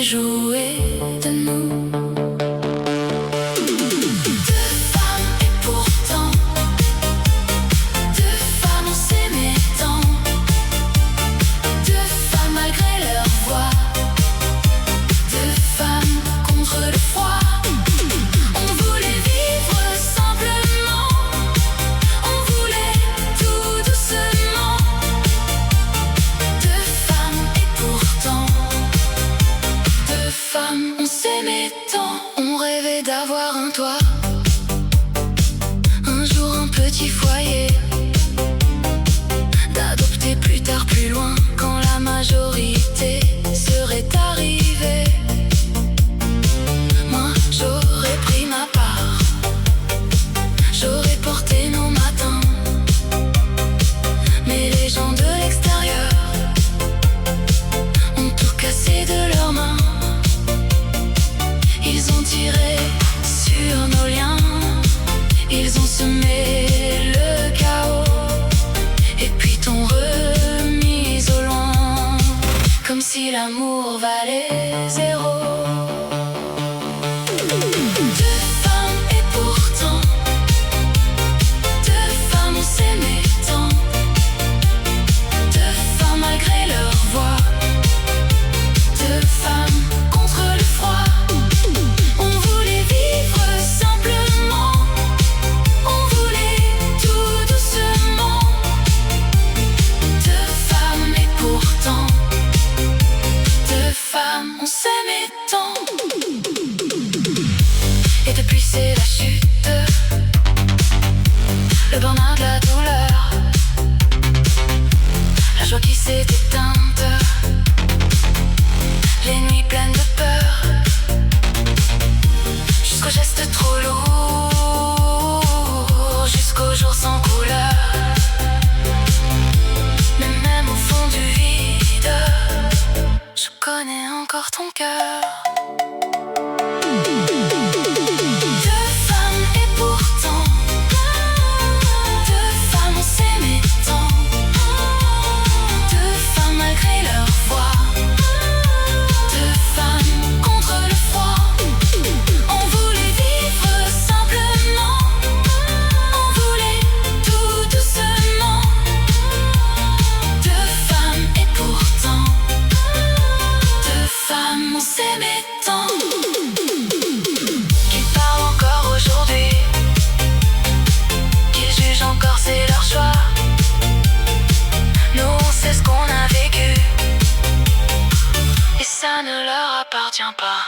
jouer de nous. Deux femmes et pourtant, deux femmes on s'aimait tant. Deux femmes malgré leur voix, deux femmes contre le froid. On voulait vivre simplement, on voulait tout doucement. Deux femmes et pourtant, deux femmes on s'aimait tant. On rêvait d'avoir un toit, un jour un petit foyer, d'adopter plus tard plus loin quand la majorité serait arrivée. Moi j'aurais pris ma part, j'aurais porté nos matins, mais les gens de l'extérieur ont tout cassé de leurs mains. Ils ont tiré sur nos liens, ils ont semé le chaos, et puis t'ont remis au loin, comme si l'amour valait zéro. Deux femmes et pourtant, deux femmes on s'aimait tant. Deux femmes malgré leur voix, deux femmes contre le froid. On voulait vivre simplement, on voulait tout doucement. Deux femmes et pourtant, deux femmes on s'aimait tant. Et depuis c'est la chute, le burn-out, la douleur, la joie qui s'est éteinte, les nuits pleines de peur, jusqu'aux gestes trop lourds, jusqu'aux jours sans couleur. Mais même au fond du vide, je connais encore ton cœur. Deux femmes et pourtant, deux femmes on s'aimait tant. Deux femmes malgré leur voix, deux femmes contre le froid. On voulait vivre simplement, on voulait tout doucement. Deux femmes et pourtant, deux femmes on s'aimait tant. Qu'ils parlent encore aujourd'hui, qu'ils jugent encore, c'est leur choix. Nous on sait ce qu'on a vécu, et ça ne leur appartient pas.